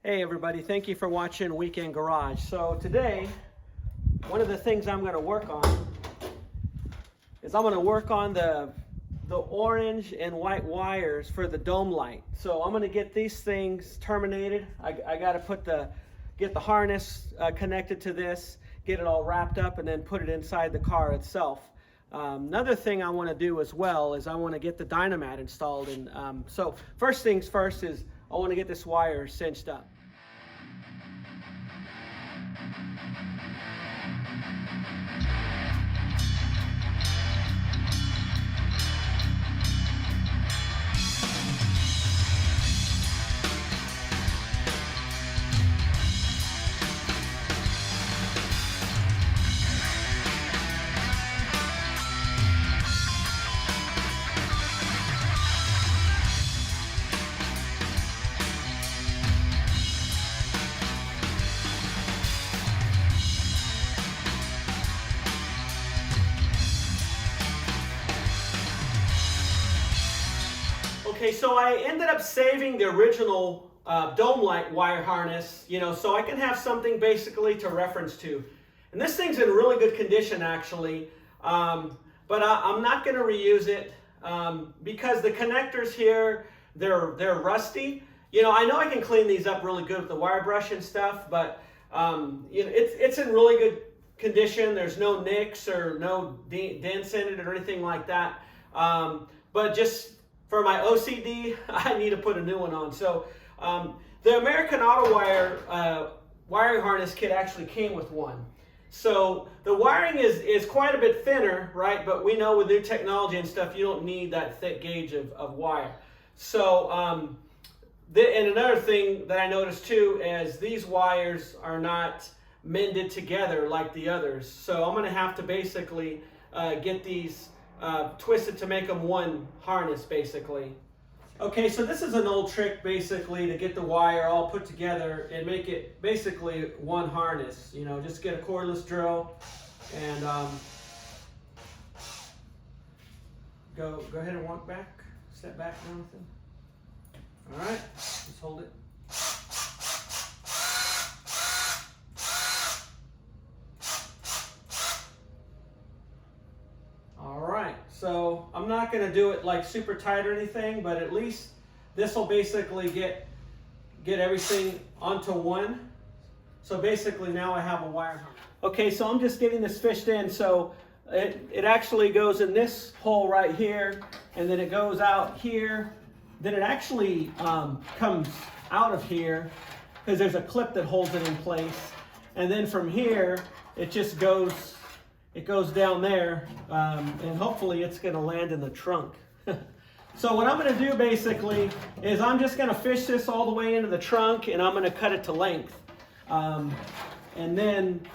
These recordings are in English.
Hey everybody, thank you for watching Weekend Garage. So today, one of the things I'm going to work on is I'm going to work on the orange and white wires for the dome light. So I'm going to get these things terminated. I got to get the harness connected to this, get it all wrapped up, and then put it inside the car itself. Another thing I want to do as well is I want to get the Dynamat installed. And so first things first is I want to get this wire cinched up. Okay, so I ended up saving the original dome light wire harness, so I can have something basically to reference to. And this thing's in really good condition actually, but I'm not going to reuse it because the connectors here, they're rusty. I know I can clean these up really good with the wire brush and stuff, but it's in really good condition. There's no nicks or no dents in it or anything like that. But just for my OCD, I need to put a new one on. So the American Auto Wire wiring harness kit actually came with one. So the wiring is quite a bit thinner, right? But we know with new technology and stuff, you don't need that thick gauge of wire. So, and another thing that I noticed too is these wires are not mended together like the others. So I'm gonna have to basically get these twisted to make them one harness basically. Okay, so this is an old trick basically to get the wire all put together and make it basically one harness. Just get a cordless drill and go ahead and walk back, step back, Jonathan. All right, just hold it. So I'm not going to do it like super tight or anything, but at least this will basically get everything onto one. So basically now I have a wire harness. Okay, so I'm just getting this fished in. So it actually goes in this hole right here, and then it goes out here. Then it actually comes out of here because there's a clip that holds it in place. And then from here, it just goes down there, and hopefully it's going to land in the trunk. So what I'm going to do basically is I'm just going to fish this all the way into the trunk, and I'm going to cut it to length. And then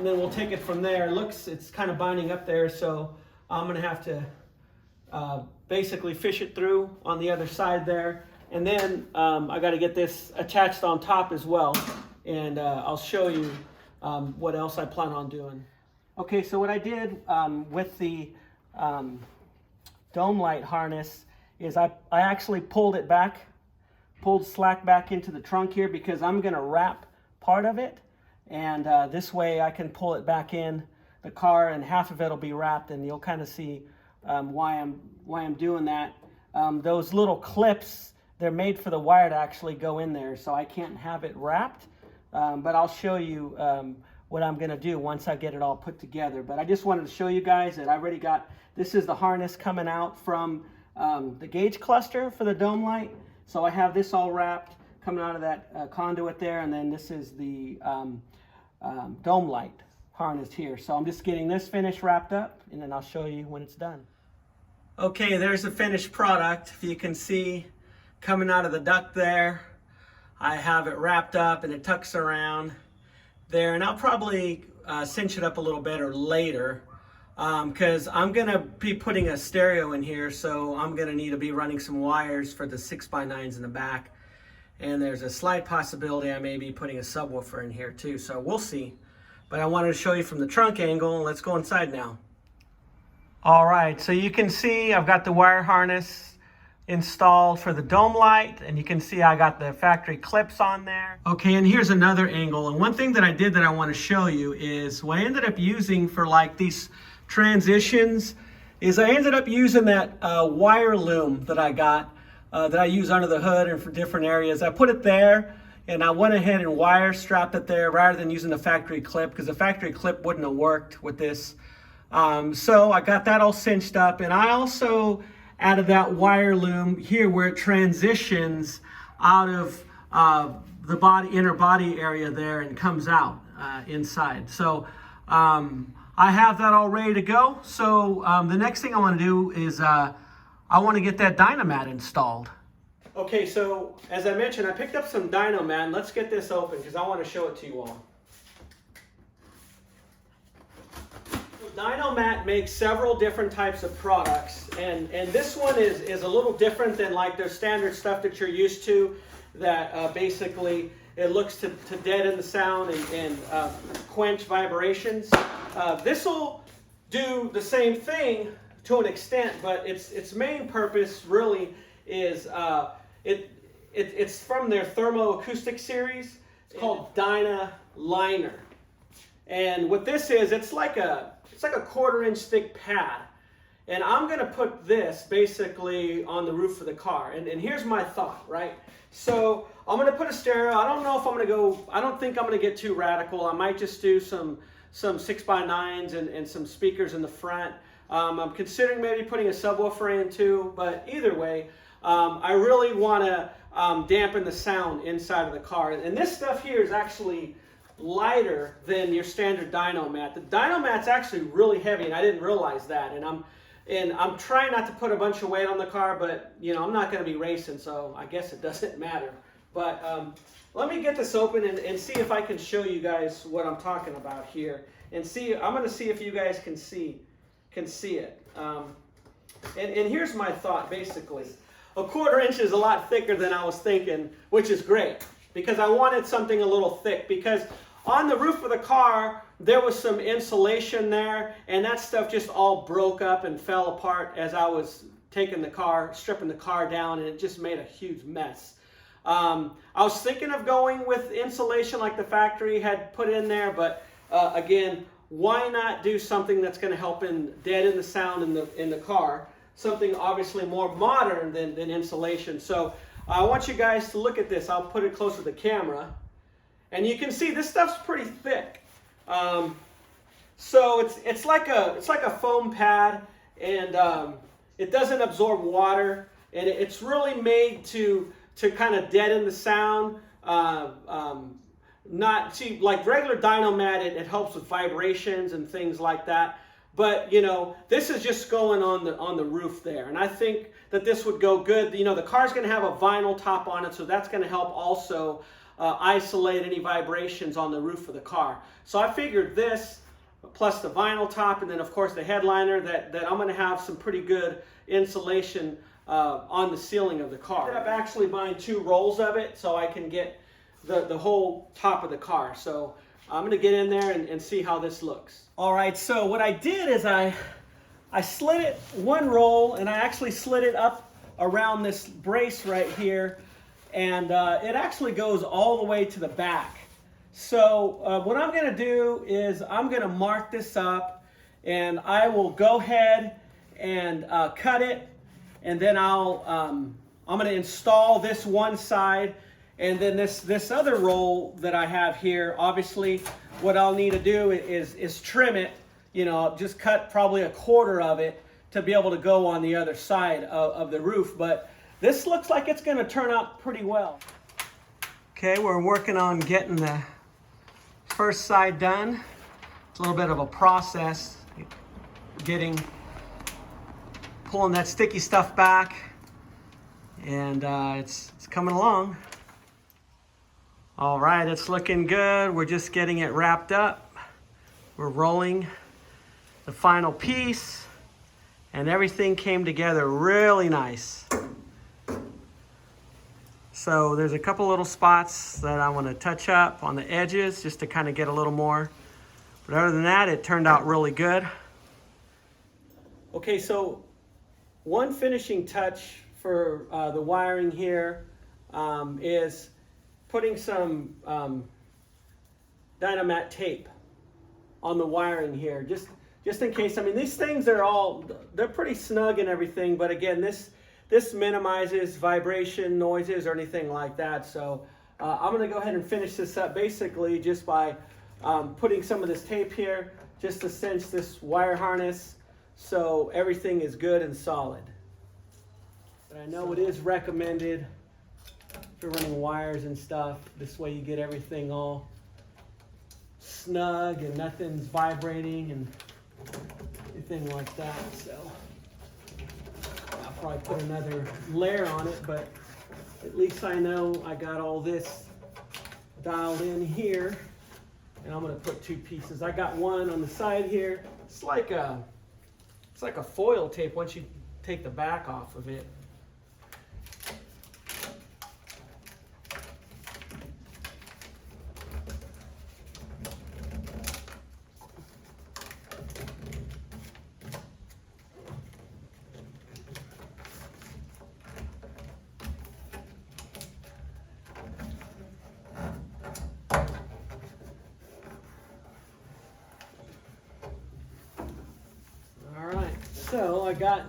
we'll take it from there. It's kind of binding up there, so I'm going to have to basically fish it through on the other side there. And then I got to get this attached on top as well, and I'll show you what else I plan on doing. Okay, so what I did with the dome light harness is I actually pulled slack back into the trunk here because I'm going to wrap part of it, and this way I can pull it back in the car and half of it will be wrapped, and you'll kind of see why I'm doing that. Those little clips, they're made for the wire to actually go in there, so I can't have it wrapped, but I'll show you what I'm going to do once I get it all put together. But I just wanted to show you guys that I already got, this is the harness coming out from the gauge cluster for the dome light. So I have this all wrapped coming out of that conduit there, and then this is the dome light harness here. So I'm just getting this finished wrapped up, and then I'll show you when it's done. Okay, there's the finished product. If you can see coming out of the duct there, I have it wrapped up and it tucks around there, and I'll probably cinch it up a little better later because I'm gonna be putting a stereo in here, so I'm gonna need to be running some wires for the 6x9s in the back, and there's a slight possibility I may be putting a subwoofer in here too, so we'll see. But I wanted to show you from the trunk angle. Let's go inside now. All right, so you can see I've got the wire harness installed for the dome light, and you can see I got the factory clips on there. Okay, and here's another angle. And one thing that I did that I want to show you is what I ended up using for like these transitions is I ended up using that wire loom that I got, that I use under the hood and for different areas. I put it there and I went ahead and wire strapped it there rather than using the factory clip, because the factory clip wouldn't have worked with this. So I got that all cinched up, and I also added that wire loom here where it transitions out of the inner body area there and comes out inside. So I have that all ready to go. So the next thing I want to do is I want to get that Dynamat installed. Okay, so as I mentioned, I picked up some Dynamat. Let's get this open because I want to show it to you all. Dynamat makes several different types of products, and this one is a little different than like their standard stuff that you're used to, that basically it looks to deaden the sound and quench vibrations. This will do the same thing to an extent, but its main purpose really is it's from their thermoacoustic series. It's called Dynaliner, and what this is, it's like a 1/4-inch thick pad, and I'm going to put this basically on the roof of the car. And here's my thought, right? So I'm going to put a stereo. I don't know if I'm going to go, I don't think I'm going to get too radical. I might just do some 6x9s and some speakers in the front. I'm considering maybe putting a subwoofer in too, but either way, I really want to dampen the sound inside of the car. And this stuff here is actually lighter than your standard Dynamat. The Dynamat's actually really heavy, and I didn't realize that. And I'm trying not to put a bunch of weight on the car, but you know, I'm not going to be racing, so I guess it doesn't matter. But let me get this open and see if I can show you guys what I'm talking about here. And see, I'm going to see if you guys can see it. And here's my thought basically. 1/4 inch is a lot thicker than I was thinking, which is great because I wanted something a little thick, because on the roof of the car, there was some insulation there, and that stuff just all broke up and fell apart as I was stripping the car down, and it just made a huge mess. I was thinking of going with insulation like the factory had put in there, but again, why not do something that's going to help deaden the sound in the car? Something obviously more modern than insulation. So I want you guys to look at this. I'll put it closer to the camera. And you can see this stuff's pretty thick. So it's like a foam pad, and it doesn't absorb water, and it's really made to kind of deaden the sound. Like regular Dynamat, it helps with vibrations and things like that. But you know, this is just going on the roof there, and I think that this would go good. You know, the car's going to have a vinyl top on it, so that's going to help also isolate any vibrations on the roof of the car. So I figured this, plus the vinyl top, and then of course the headliner, that I'm going to have some pretty good insulation on the ceiling of the car. I ended up actually buying 2 rolls of it so I can get the whole top of the car. So I'm going to get in there and see how this looks. All right, so what I did is I slid it 1 roll, and I actually slid it up around this brace right here, and it actually goes all the way to the back. So what I'm going to do is I'm going to mark this up, and I will go ahead and cut it, and then I'm going to install this one side, and then this other roll that I have here, obviously what I'll need to do is trim it, you know, just cut probably 1/4 of it to be able to go on the other side of the roof. But this looks like it's going to turn out pretty well. Okay, we're working on getting the first side done. It's a little bit of a process, pulling that sticky stuff back, and it's coming along. All right, it's looking good. We're just getting it wrapped up. We're rolling the final piece, and everything came together really nice. So there's a couple little spots that I want to touch up on the edges just to kind of get a little more. But other than that, it turned out really good. Okay, so one finishing touch for the wiring here is putting some Dynamat tape on the wiring here, just in case. I mean, these things are they're pretty snug and everything, but again, this minimizes vibration, noises, or anything like that. So I'm going to go ahead and finish this up basically just by putting some of this tape here just to cinch this wire harness so everything is good and solid. But I know it is recommended if you're running wires and stuff. This way you get everything all snug and nothing's vibrating and anything like that. So I'll probably put another layer on it, but at least I know I got all this dialed in here. And I'm going to put two pieces. I got one on the side here. It's like a foil tape once you take the back off of it. So I got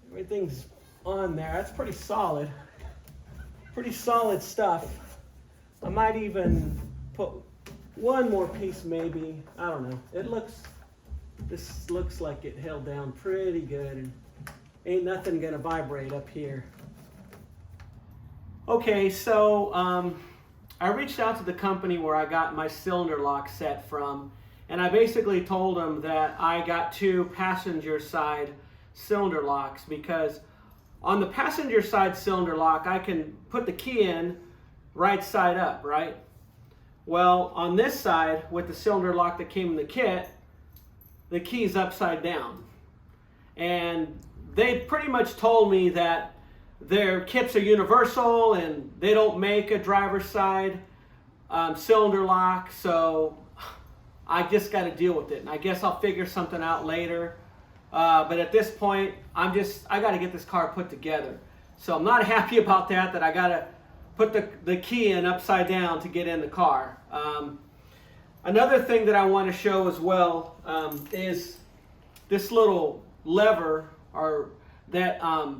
everything's on there. That's pretty solid stuff. I might even put one more piece maybe. I don't know. This looks like it held down pretty good and ain't nothing gonna vibrate up here. Okay, so I reached out to the company where I got my cylinder lock set from. And I basically told them that I got two passenger side cylinder locks because on the passenger side cylinder lock, I can put the key in right side up, right? Well, on this side with the cylinder lock that came in the kit, the key's upside down. And they pretty much told me that their kits are universal and they don't make a driver's side cylinder lock, so I just got to deal with it, and I guess I'll figure something out later. But at this point, I got to get this car put together. So I'm not happy about that I got to put the key in upside down to get in the car. Another thing that I want to show as well is this little lever that I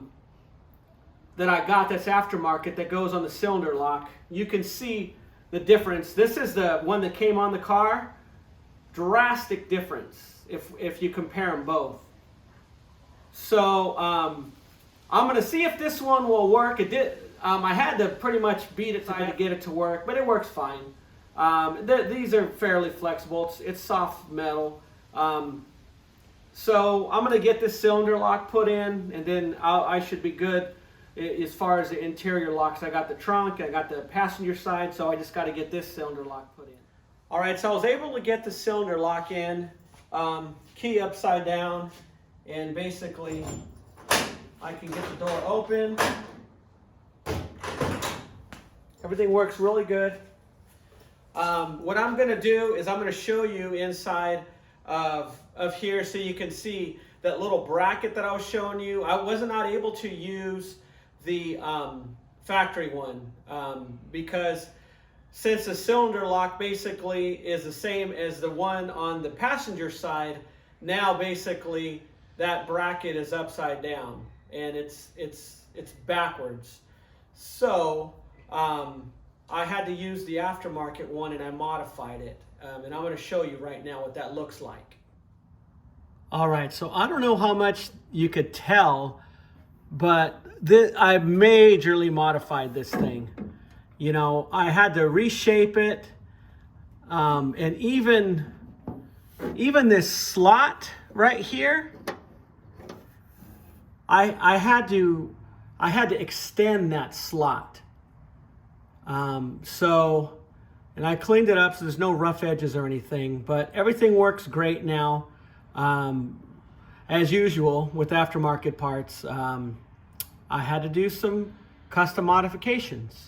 got that's aftermarket that goes on the cylinder lock. You can see the difference. This is the one that came on the car. Drastic difference if you compare them both. So I'm going to see if this one will work. It did. I had to pretty much beat it to get it to work, but it works fine. These are fairly flexible. It's soft metal. So I'm going to get this cylinder lock put in, and then I should be good as far as the interior locks. I got the trunk, I got the passenger side, so I just got to get this cylinder lock put in. All right, so I was able to get the cylinder lock in, key upside down, and basically I can get the door open. Everything works really good. What I'm going to do is I'm going to show you inside of here so you can see that little bracket that I was showing you. I was not able to use the factory one because since the cylinder lock basically is the same as the one on the passenger side, now basically that bracket is upside down and it's backwards. So I had to use the aftermarket one and I modified it. And I'm going to show you right now what that looks like. All right, so I don't know how much you could tell, but I majorly modified this thing. You know, I had to reshape it, and even this slot right here, I had to extend that slot. And I cleaned it up so there's no rough edges or anything, but everything works great now. As usual with aftermarket parts, I had to do some custom modifications.